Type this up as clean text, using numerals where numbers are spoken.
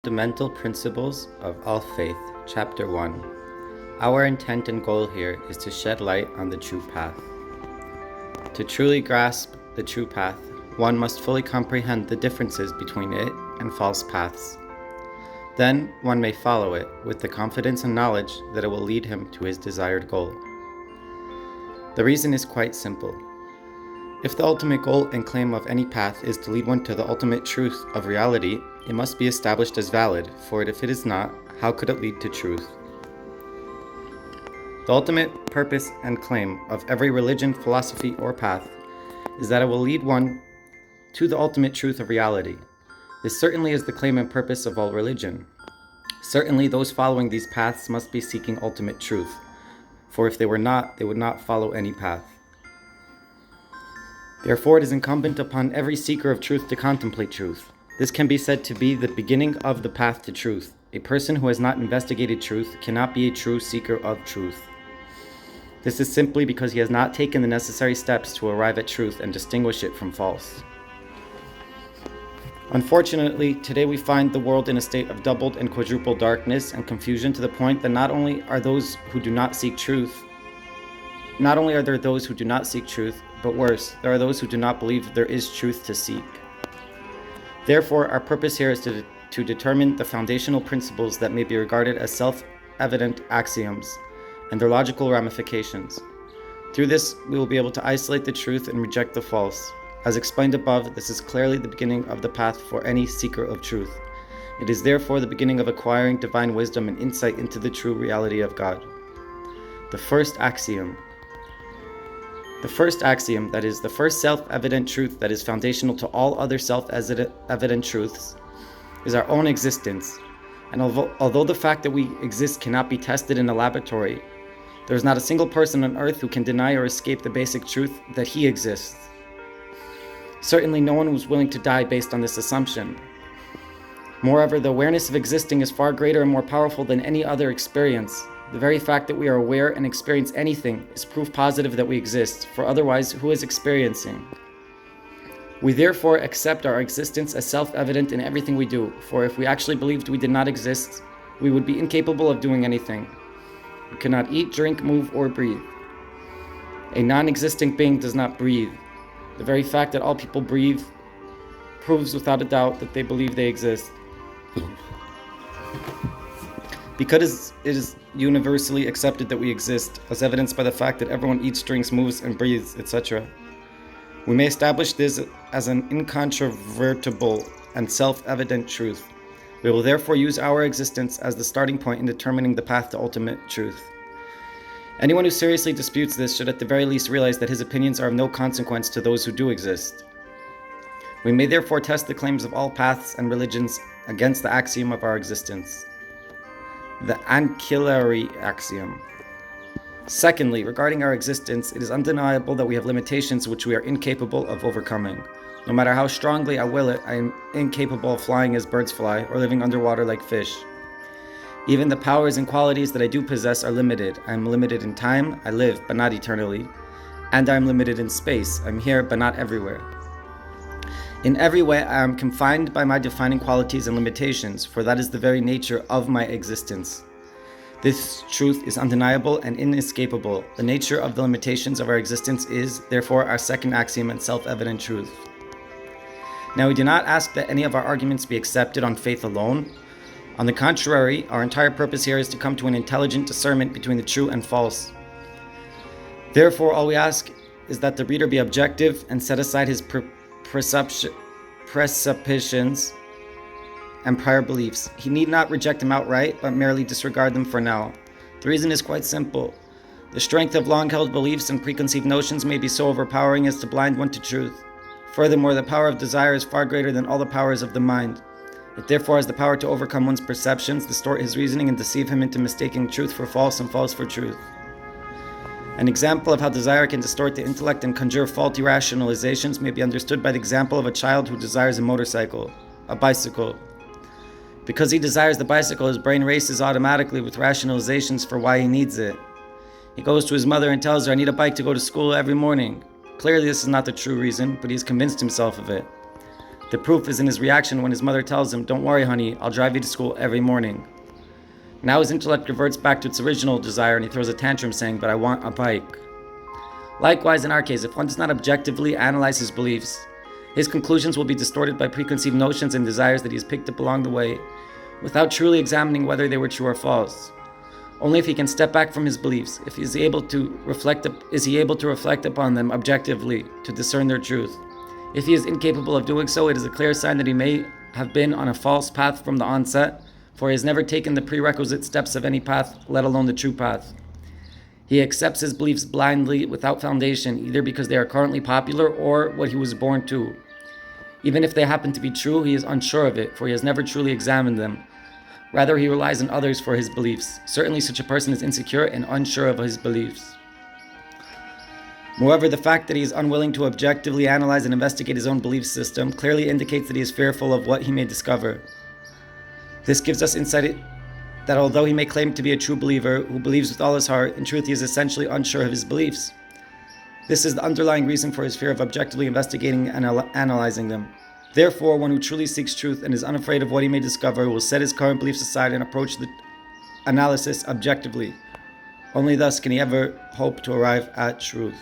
Fundamental Principles of All Faith, Chapter 1. Our intent and goal here is to shed light on the true path. To truly grasp the true path, one must fully comprehend the differences between it and false paths. Then one may follow it with the confidence and knowledge that it will lead him to his desired goal. The reason is quite simple. If the ultimate goal and claim of any path is to lead one to the ultimate truth of reality, it must be established as valid, for if it is not, how could it lead to truth? The ultimate purpose and claim of every religion, philosophy, or path is that it will lead one to the ultimate truth of reality. This certainly is the claim and purpose of all religion. Certainly those following these paths must be seeking ultimate truth, for if they were not, they would not follow any path. Therefore, it is incumbent upon every seeker of truth to contemplate truth. This can be said to be the beginning of the path to truth. A person who has not investigated truth cannot be a true seeker of truth. This is simply because he has not taken the necessary steps to arrive at truth and distinguish it from false. Unfortunately, today we find the world in a state of doubled and quadruple darkness and confusion to the point that not only are there those who do not seek truth, but worse, there are those who do not believe there is truth to seek. Therefore, our purpose here is to determine the foundational principles that may be regarded as self-evident axioms and their logical ramifications. Through this, we will be able to isolate the truth and reject the false. As explained above, this is clearly the beginning of the path for any seeker of truth. It is therefore the beginning of acquiring divine wisdom and insight into the true reality of God. The first axiom, that is, the first self-evident truth that is foundational to all other self-evident truths, is our own existence. And although the fact that we exist cannot be tested in a laboratory, there is not a single person on earth who can deny or escape the basic truth that he exists. Certainly no one was willing to die based on this assumption. Moreover, the awareness of existing is far greater and more powerful than any other experience. The very fact that we are aware and experience anything is proof positive that we exist, for otherwise, who is experiencing? We therefore accept our existence as self-evident in everything we do, for if we actually believed we did not exist, we would be incapable of doing anything. We cannot eat, drink, move, or breathe. A non-existing being does not breathe. The very fact that all people breathe proves without a doubt that they believe they exist. Because it is universally accepted that we exist, as evidenced by the fact that everyone eats, drinks, moves, and breathes, etc., we may establish this as an incontrovertible and self-evident truth. We will therefore use our existence as the starting point in determining the path to ultimate truth. Anyone who seriously disputes this should at the very least realize that his opinions are of no consequence to those who do exist. We may therefore test the claims of all paths and religions against the axiom of our existence, the ancillary axiom. Secondly, regarding our existence, it is undeniable that we have limitations which we are incapable of overcoming. No matter how strongly I will it, I am incapable of flying as birds fly or living underwater like fish. Even the powers and qualities that I do possess are limited. I am limited in time, I live, but not eternally. And I am limited in space, I'm here, but not everywhere. In every way, I am confined by my defining qualities and limitations, for that is the very nature of my existence. This truth is undeniable and inescapable. The nature of the limitations of our existence is, therefore, our second axiom and self-evident truth. Now, we do not ask that any of our arguments be accepted on faith alone. On the contrary, our entire purpose here is to come to an intelligent discernment between the true and false. Therefore, all we ask is that the reader be objective and set aside his presuppositions and prior beliefs. He need not reject them outright, but merely disregard them for now. The reason is quite simple. The strength of long-held beliefs and preconceived notions may be so overpowering as to blind one to truth. Furthermore, the power of desire is far greater than all the powers of the mind. It therefore has the power to overcome one's perceptions, distort his reasoning, and deceive him into mistaking truth for false and false for truth. An example of how desire can distort the intellect and conjure faulty rationalizations may be understood by the example of a child who desires a bicycle. Because he desires the bicycle, his brain races automatically with rationalizations for why he needs it. He goes to his mother and tells her, "I need a bike to go to school every morning." Clearly this is not the true reason, but he has convinced himself of it. The proof is in his reaction when his mother tells him, "Don't worry, honey, I'll drive you to school every morning." Now his intellect reverts back to its original desire and he throws a tantrum saying, "But I want a bike." Likewise, in our case, if one does not objectively analyze his beliefs, his conclusions will be distorted by preconceived notions and desires that he has picked up along the way, without truly examining whether they were true or false. Only if he can step back from his beliefs, if he is able to reflect upon them objectively to discern their truth. If he is incapable of doing so, it is a clear sign that he may have been on a false path from the onset, for he has never taken the prerequisite steps of any path, let alone the true path. He accepts his beliefs blindly, without foundation, either because they are currently popular or what he was born to. Even if they happen to be true, he is unsure of it, for he has never truly examined them. Rather, he relies on others for his beliefs. Certainly, such a person is insecure and unsure of his beliefs. Moreover, the fact that he is unwilling to objectively analyze and investigate his own belief system clearly indicates that he is fearful of what he may discover. This gives us insight that although he may claim to be a true believer who believes with all his heart, in truth he is essentially unsure of his beliefs. This is the underlying reason for his fear of objectively investigating and analyzing them. Therefore, one who truly seeks truth and is unafraid of what he may discover will set his current beliefs aside and approach the analysis objectively. Only thus can he ever hope to arrive at truth.